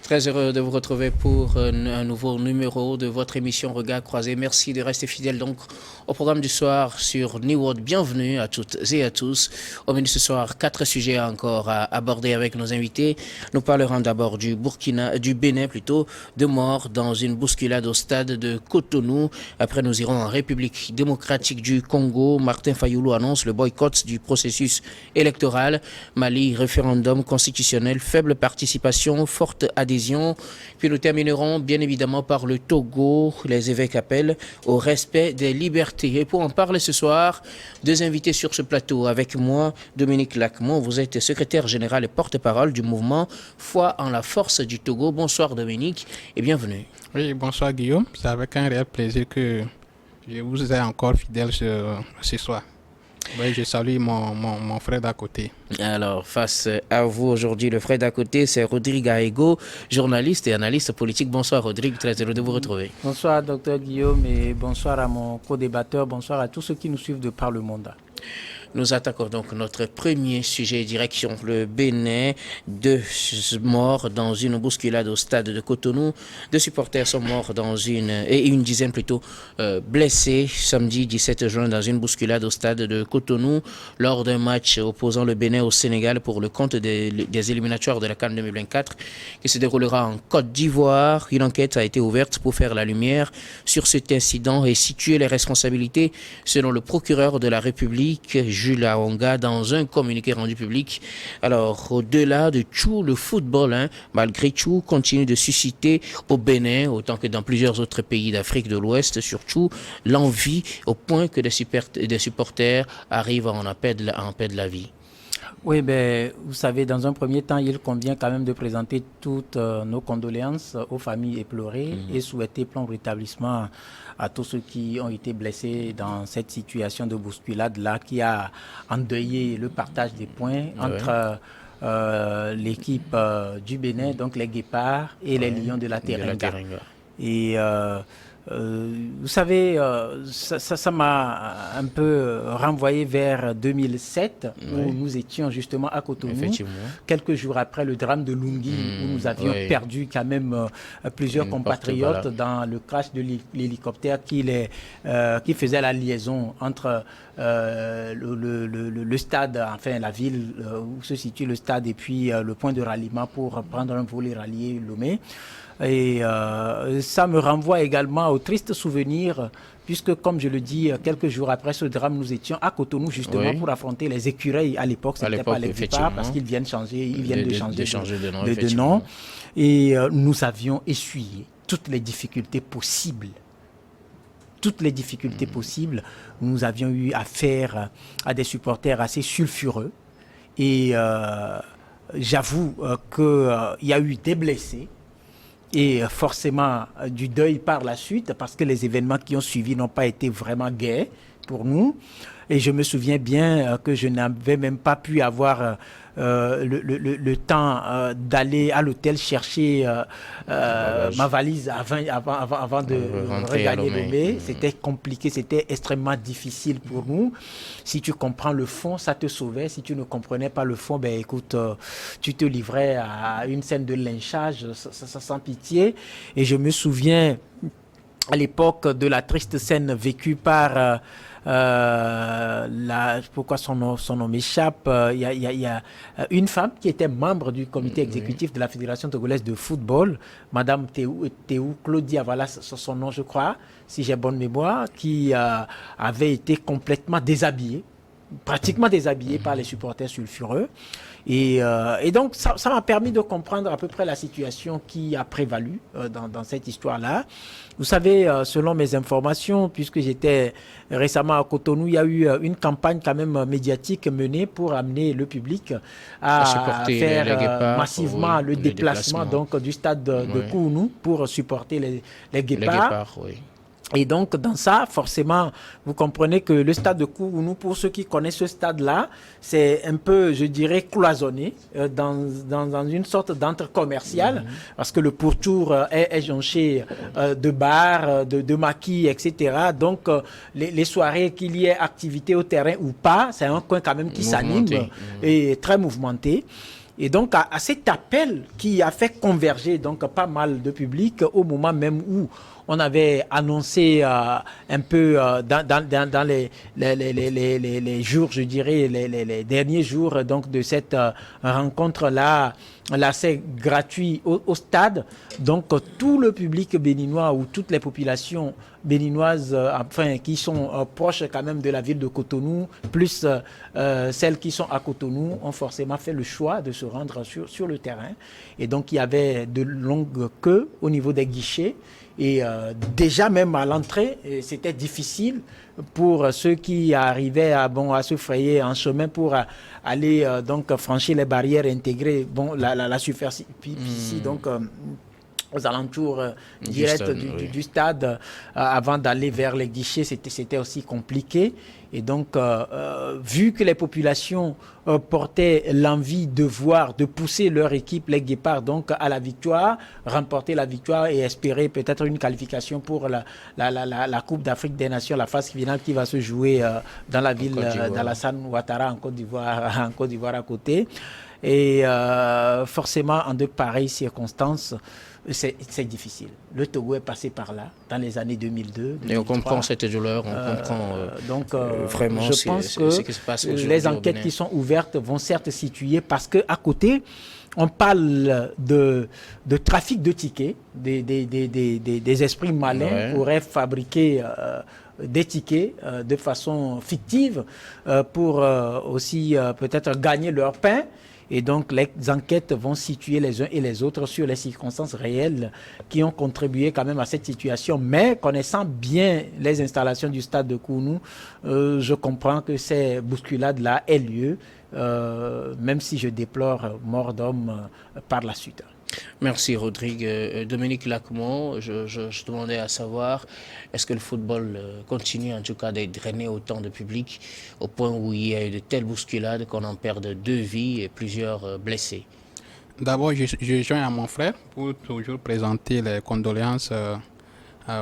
Très heureux de vous retrouver pour un nouveau numéro de votre émission Regard croisé. Merci de rester fidèle donc au programme du soir sur New World. Bienvenue à toutes et à tous. Au menu ce soir, 4 sujets encore à aborder avec nos invités. Nous parlerons d'abord du Bénin plutôt, de morts dans une bousculade au stade de Cotonou. Après, nous irons en République démocratique du Congo. Martin Fayulu annonce le boycott du processus électoral. Mali, référendum constitutionnel, faible participation, forte adhésion. Puis nous terminerons bien évidemment par le Togo. Les évêques appellent au respect des libertés. Et pour en parler ce soir, 2 invités sur ce plateau. Avec moi, Dominique Lacmont. Vous êtes secrétaire général et porte-parole du mouvement Foi en la force du Togo. Bonsoir Dominique et bienvenue. Oui, bonsoir Guillaume. C'est avec un réel plaisir que je vous ai encore fidèle ce soir. Oui, je salue mon frère d'à côté. Alors, face à vous aujourd'hui, le frère d'à côté, c'est Rodrigue Aego, journaliste et analyste politique. Bonsoir Rodrigue, très heureux de vous retrouver. Bonsoir docteur Guillaume et bonsoir à mon co-débatteur, bonsoir à tous ceux qui nous suivent de par le monde. Nous attaquons donc notre premier sujet, direction le Bénin. 2 morts dans une bousculade au stade de Cotonou. 2 supporters sont morts et une dizaine plutôt blessés samedi 17 juin dans une bousculade au stade de Cotonou lors d'un match opposant le Bénin au Sénégal pour le compte des éliminatoires de la CAN 2024 qui se déroulera en Côte d'Ivoire. Une enquête a été ouverte pour faire la lumière sur cet incident et situer les responsabilités selon le procureur de la République, Jules Aonga, dans un communiqué rendu public. Alors, au-delà de tout le football, malgré tout, continue de susciter au Bénin, autant que dans plusieurs autres pays d'Afrique de l'Ouest, surtout l'envie au point que des supporters arrivent à en paix de la vie. Oui, vous savez, dans un premier temps, il convient quand même de présenter toutes nos condoléances aux familles éplorées et souhaiter prompt rétablissement à tous ceux qui ont été blessés dans cette situation de bousculade-là qui a endeuillé le partage des points entre l'équipe du Bénin, donc les Guépards, et les Lions de la Teranga. Et vous savez, ça m'a un peu renvoyé vers 2007, où nous étions justement à Cotonou, quelques jours après le drame de Lungi, où nous avions perdu quand même plusieurs compatriotes dans le crash de l'hélicoptère qui faisait la liaison entre le stade, enfin la ville où se situe le stade, et puis le point de ralliement pour prendre un vol et rallier Lomé. Et ça me renvoie également au triste souvenir, puisque comme je le dis, quelques jours après ce drame, nous étions à Cotonou justement pour affronter les Écureuils. À l'époque, c'était pas les Guépards parce qu'ils viennent de changer de nom. Et nous avions essuyé toutes les difficultés possibles. Nous avions eu affaire à des supporters assez sulfureux. Et j'avoue qu'il y a eu des blessés. Et forcément du deuil par la suite, parce que les événements qui ont suivi n'ont pas été vraiment gais pour nous. Et je me souviens bien que je n'avais même pas pu avoir le temps d'aller à l'hôtel chercher ma valise avant de regagner Lomé. C'était compliqué, c'était extrêmement difficile pour nous. Si tu comprends le fond, ça te sauvait. Si tu ne comprenais pas le fond, écoute, tu te livrais à une scène de lynchage sans pitié. Et je me souviens à l'époque de la triste scène vécue par... pourquoi son nom m'échappe, il y a une femme qui était membre du comité exécutif de la Fédération togolaise de football, Madame Théou Claudia, voilà son nom je crois, si j'ai bonne mémoire, qui avait été complètement déshabillée, pratiquement déshabillée par les supporters sulfureux. Et donc, ça m'a permis de comprendre à peu près la situation qui a prévalu dans cette histoire-là. Vous savez, selon mes informations, puisque j'étais récemment à Cotonou, il y a eu une campagne quand même médiatique menée pour amener le public à faire massivement le déplacement donc, du stade de Kounou pour supporter les Guépards. Et donc, dans ça, forcément, vous comprenez que le stade de Kounou, pour ceux qui connaissent ce stade-là, c'est un peu, je dirais, cloisonné dans une sorte d'antre commercial, parce que le pourtour est jonché de bars, de maquis, etc. Donc, les soirées, qu'il y ait activité au terrain ou pas, c'est un coin quand même qui s'anime et très mouvementé. Et donc, à cet appel qui a fait converger donc pas mal de public au moment même où on avait annoncé un peu dans les jours, je dirais, les derniers jours donc, de cette rencontre-là, l'accès gratuit au stade. Donc, tout le public béninois ou toutes les populations béninoises, enfin, qui sont proches quand même de la ville de Cotonou, plus celles qui sont à Cotonou, ont forcément fait le choix de se rendre sur le terrain. Et donc, il y avait de longues queues au niveau des guichets. Et déjà même à l'entrée, c'était difficile pour ceux qui arrivaient à se frayer un chemin pour aller donc franchir les barrières intégrées, la superficie donc aux alentours directs du stade avant d'aller vers les guichets, c'était aussi compliqué. Et donc, vu que les populations portaient l'envie de pousser leur équipe, les Guépards, donc à la victoire, remporter la victoire et espérer peut-être une qualification pour la Coupe d'Afrique des Nations, la phase finale qui va se jouer dans la ville d'Alassane Ouattara en Côte d'Ivoire à côté. Et forcément, en de pareilles circonstances, c'est difficile. Le Togo est passé par là dans les années 2002. Et on comprend cette douleur, on comprend vraiment je pense que ce qui se passe aujourd'hui. Les enquêtes qui sont ouvertes vont certes situer parce qu'à côté, on parle de trafic de tickets, des esprits malins auraient fabriqué des tickets de façon fictive pour aussi peut-être gagner leur pain. Et donc, les enquêtes vont situer les uns et les autres sur les circonstances réelles qui ont contribué quand même à cette situation. Mais connaissant bien les installations du stade de Kounou, je comprends que ces bousculades-là aient lieu, même si je déplore mort d'homme par la suite. Merci Rodrigue. Dominique Lacmont, je demandais à savoir, est-ce que le football continue en tout cas de drainer autant de public au point où il y a eu de telles bousculades qu'on en perd 2 vies et plusieurs blessés? D'abord, je joins à mon frère pour toujours présenter les condoléances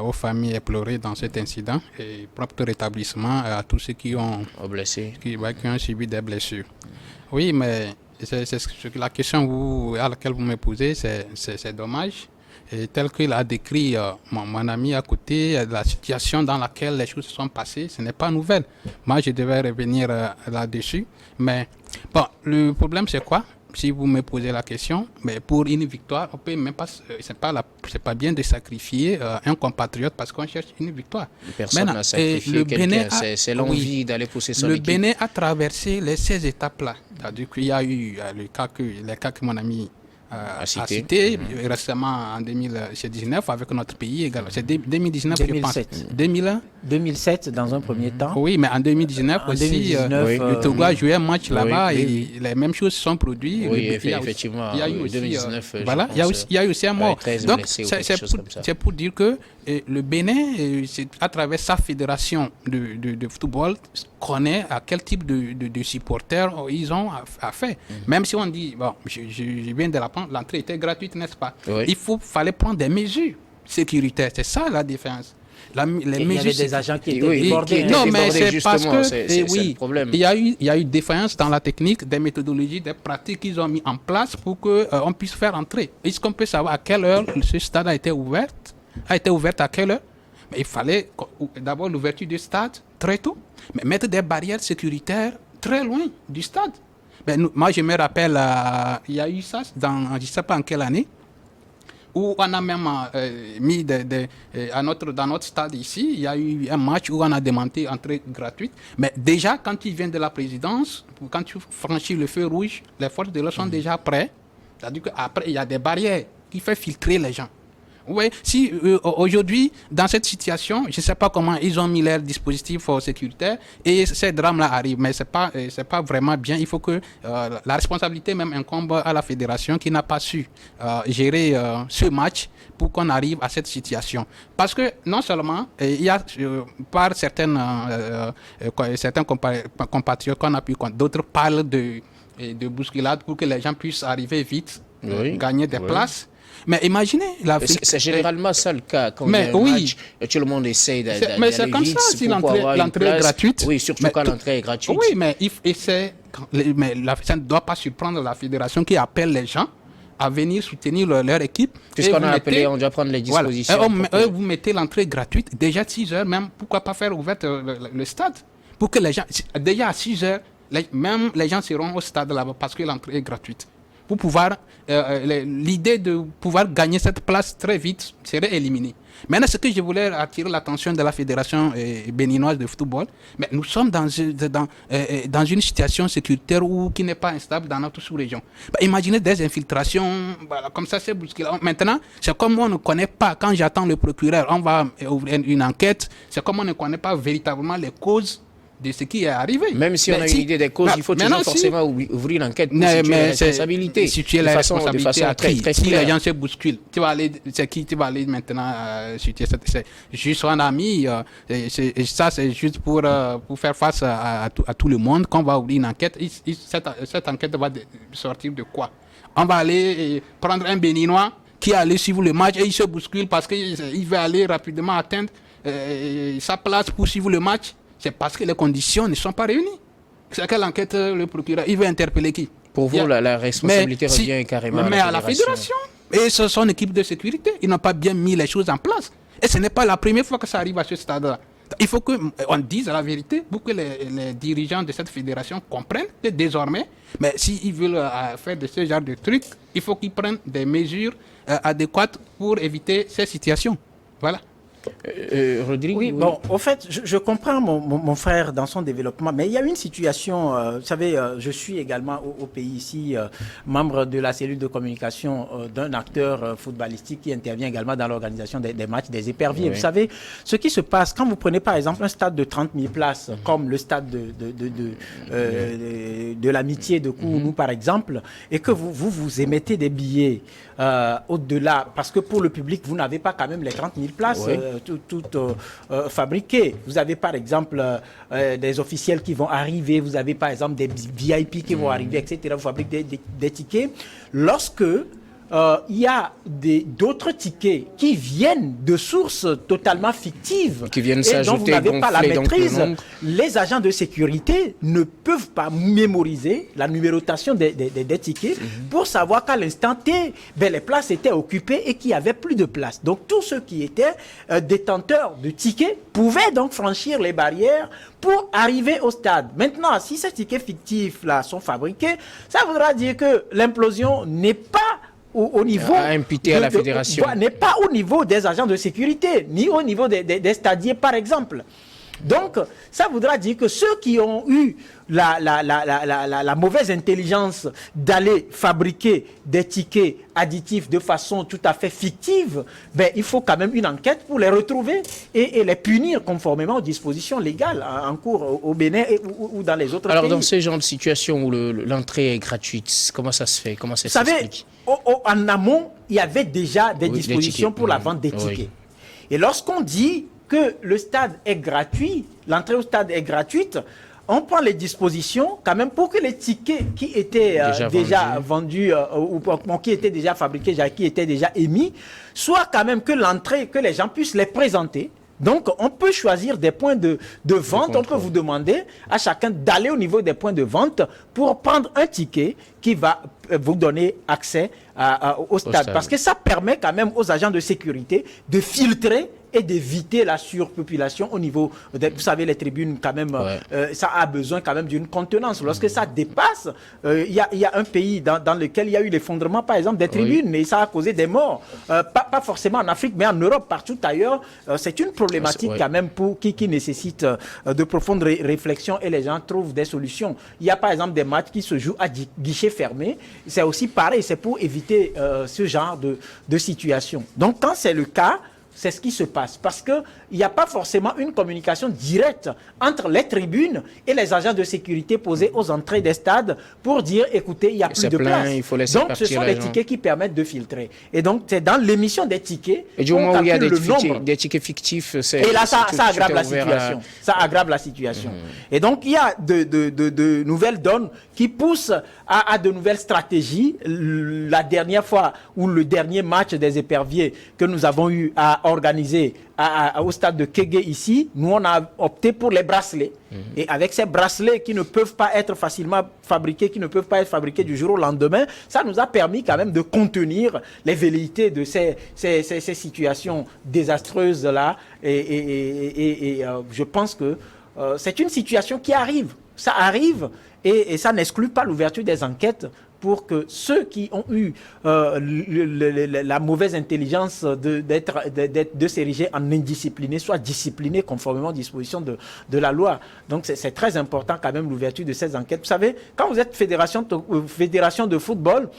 aux familles éplorées dans cet incident et propre rétablissement à tous ceux qui ont subi des blessures. Oui, mais la question à laquelle vous me posez, c'est dommage. Et tel qu'il a décrit mon ami à côté, la situation dans laquelle les choses se sont passées, ce n'est pas nouvelle. Moi, je devais revenir là-dessus. Mais bon, le problème, c'est quoi? Si vous me posez la question, mais pour une victoire, on peut même pas. C'est pas bien de sacrifier un compatriote parce qu'on cherche une victoire. Personne n'a sacrifié quelqu'un. C'est l'envie d'aller pousser son équipe. Le Bénin a traversé les 16 étapes-là. C'est-à-dire qu'il y a eu les cas que mon ami a cité récemment en 2019 avec notre pays également. C'est 2019, 2007. Je pense. 2007 dans un premier temps. Oui, mais en 2019 aussi, le Togo a joué un match là-bas et les mêmes choses se sont produites. Oui, effectivement. Il y a eu aussi, 2019, il y a eu aussi un mort. Donc, c'est pour dire que le Bénin, à travers sa fédération de football, connaît à quel type de supporters ils ont affaire. Même si on dit, bon, je viens de l'apprendre, l'entrée était gratuite, n'est-ce pas? Il fallait prendre des mesures sécuritaires. C'est ça la différence. Il y avait des agents qui étaient débordés. Non, mais c'est parce que c'est le problème. Il y a eu défaillance dans la technique, des méthodologies, des pratiques qu'ils ont mis en place pour qu'on puisse faire entrer. Est-ce qu'on peut savoir à quelle heure ce stade a été ouvert à quelle heure? Mais il fallait d'abord l'ouverture du stade très tôt, mais mettre des barrières sécuritaires très loin du stade. Moi, je me rappelle, il y a eu ça dans, je ne sais pas en quelle année, où on a même mis dans notre stade ici, il y a eu un match où on a demandé entrée gratuite. Mais déjà, quand il vient de la présidence, quand tu franchis le feu rouge, les forces de l'ordre sont déjà prêtes. C'est-à-dire qu'après, il y a des barrières qui font filtrer les gens. Oui, si aujourd'hui, dans cette situation, je ne sais pas comment ils ont mis leurs dispositifs sécuritaires et ces drames-là arrivent, mais ce n'est pas vraiment bien. Il faut que la responsabilité même incombe à la fédération qui n'a pas su gérer ce match pour qu'on arrive à cette situation. Parce que non seulement, il y a par certains compatriotes qu'on a pu compter, d'autres parlent de bousculade pour que les gens puissent arriver vite, gagner des places. Mais imaginez C'est généralement ça le cas quand il y a un match, tout le monde essaie d'aller mais c'est comme ça si l'entrée est gratuite. Oui, surtout quand l'entrée est gratuite. Oui, mais la fédération ne doit pas surprendre la fédération qui appelle les gens à venir soutenir leur équipe. Puisqu'on a appelé, on doit prendre les dispositions. Voilà. Vous mettez l'entrée gratuite, déjà à 6 heures même, pourquoi pas faire ouverte le stade? Pour que les gens, déjà à 6 heures, même les gens seront au stade là-bas parce que l'entrée est gratuite. Pour pouvoir, l'idée de pouvoir gagner cette place très vite serait éliminée. Maintenant, ce que je voulais attirer l'attention de la Fédération béninoise de football, mais nous sommes dans une situation sécuritaire qui n'est pas instable dans notre sous-région. Imaginez des infiltrations, voilà, comme ça c'est bousculé. Maintenant, c'est comme on ne connaît pas, quand j'attends le procureur, on va ouvrir une enquête, c'est comme on ne connaît pas véritablement les causes de ce qui est arrivé. Même si on a une idée des causes, il faut toujours forcément ouvrir l'enquête pour situer les responsabilités. Situer les responsabilités à qui? Si les gens se bousculent, c'est qui tu vas aller maintenant situer cette... C'est juste un ami, ça c'est juste pour faire face à tout le monde qu'on va ouvrir une enquête. Cette enquête va sortir de quoi? On va aller prendre un Béninois qui est allé suivre le match et il se bouscule parce qu'il veut aller rapidement atteindre sa place pour suivre le match. C'est parce que les conditions ne sont pas réunies. C'est quelle enquête le procureur, il veut interpeller qui? Pour vous, la responsabilité revient carrément à la fédération. Et son équipe de sécurité, ils n'ont pas bien mis les choses en place. Et ce n'est pas la première fois que ça arrive à ce stade-là. Il faut qu'on dise la vérité pour que les dirigeants de cette fédération comprennent que désormais, mais s'ils veulent faire de ce genre de trucs, il faut qu'ils prennent des mesures adéquates pour éviter ces situations. Voilà. Rodrigue, oui, bon, au fait, je comprends mon frère dans son développement, mais il y a une situation, vous savez, je suis également au pays ici, membre de la cellule de communication d'un acteur footballistique qui intervient également dans l'organisation des matchs, des éperviers. Oui. Vous savez, ce qui se passe, quand vous prenez par exemple un stade de 30 000 places, comme le stade de l'amitié de Kounou par exemple, et que vous émettez des billets au-delà, parce que pour le public, vous n'avez pas quand même les 30 000 places. Oui. Toutes fabriquées. Vous avez par exemple des officiels qui vont arriver, vous avez par exemple des VIP qui vont arriver, etc. Vous fabriquez des tickets. Lorsque il y a d'autres tickets qui viennent de sources totalement fictives qui viennent et dont vous n'avez pas la maîtrise, les agents de sécurité ne peuvent pas mémoriser la numérotation des tickets pour savoir qu'à l'instant T, les places étaient occupées et qu'il n'y avait plus de place. Donc tous ceux qui étaient détenteurs de tickets pouvaient donc franchir les barrières pour arriver au stade. Maintenant, si ces tickets fictifs-là sont fabriqués, ça voudra dire que l'implosion n'est pas au niveau imputé à la fédération, n'est pas au niveau des agents de sécurité, ni au niveau des stadiers, par exemple. Donc, ça voudra dire que ceux qui ont eu la mauvaise intelligence d'aller fabriquer des tickets additifs de façon tout à fait fictive, il faut quand même une enquête pour les retrouver et les punir conformément aux dispositions légales en cours au Bénin ou dans les autres pays. Alors, dans ce genre de situation où l'entrée est gratuite, comment ça se fait? Comment ça s'explique? Vous savez, en amont, il y avait déjà des dispositions pour la vente des tickets. Oui. Et lorsqu'on dit que le stade est gratuit, l'entrée au stade est gratuite, on prend les dispositions quand même pour que les tickets qui étaient déjà vendus ou qui étaient déjà fabriqués, qui étaient déjà émis, soient quand même que l'entrée, que les gens puissent les présenter. Donc, on peut choisir des points de vente. On peut vous demander à chacun d'aller au niveau des points de vente pour prendre un ticket qui va vous donner accès au stade. Parce que ça permet quand même aux agents de sécurité de filtrer et d'éviter la surpopulation au niveau, vous savez, les tribunes quand même, ça a besoin quand même d'une contenance. Lorsque ça dépasse, il y a un pays dans lequel il y a eu l'effondrement, par exemple, des tribunes, et ça a causé des morts. Pas forcément en Afrique, mais en Europe, partout ailleurs. C'est une problématique quand même qui nécessite de profondes réflexions et les gens trouvent des solutions. Il y a par exemple des matchs qui se jouent à guichet fermé. C'est aussi pareil, c'est pour éviter ce genre de situation. Donc quand c'est le cas, c'est ce qui se passe. Parce qu'il n'y a pas forcément une communication directe entre les tribunes et les agents de sécurité posés aux entrées des stades pour dire, écoutez, il n'y a plus de place. Il faut laisser donc, ce sont les tickets qui permettent de filtrer. Et donc, c'est dans l'émission des tickets. Et du moment où il y a des tickets fictifs, et là, ça aggrave la situation. Ça aggrave la situation. Et donc, il y a de nouvelles donnes qui poussent à de nouvelles stratégies. La dernière fois, ou le dernier match des éperviers que nous avons eu à organiser au stade de Kégué ici, nous on a opté pour les bracelets. Et avec ces bracelets qui ne peuvent pas être facilement fabriqués, qui ne peuvent pas être fabriqués du jour au lendemain, ça nous a permis quand même de contenir les velléités de ces situations désastreuses là. Et je pense que c'est une situation qui arrive. Ça arrive et ça n'exclut pas l'ouverture des enquêtes pour que ceux qui ont eu la mauvaise intelligence de s'ériger en indisciplinés soient disciplinés conformément aux dispositions de la loi. Donc c'est très important quand même l'ouverture de ces enquêtes. Vous savez, quand vous êtes fédération de football,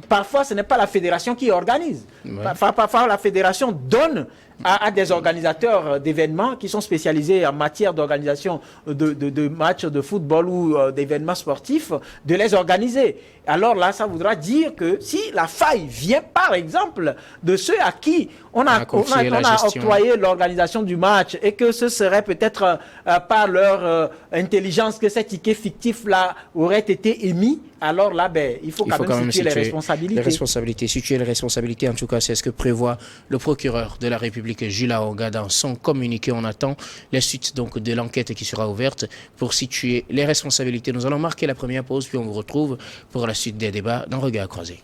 parfois ce n'est pas la fédération qui organise. Ouais. Parfois la fédération donne à des organisateurs d'événements qui sont spécialisés en matière d'organisation de matchs de football ou d'événements sportifs, de les organiser. Alors là, ça voudra dire que si la faille vient, par exemple, de ceux à qui on a octroyé l'organisation du match et que ce serait peut-être par leur intelligence que ces tickets fictifs-là auraient été émis, alors là, il faut quand même situer les responsabilités. Les responsabilités, situer les responsabilités, en tout cas, c'est ce que prévoit le procureur de la République, Jules Aonga, dans son communiqué. On attend les suites donc, de l'enquête qui sera ouverte pour situer les responsabilités. Nous allons marquer la première pause, puis on vous retrouve pour la suite des débats dans Regard Croisé.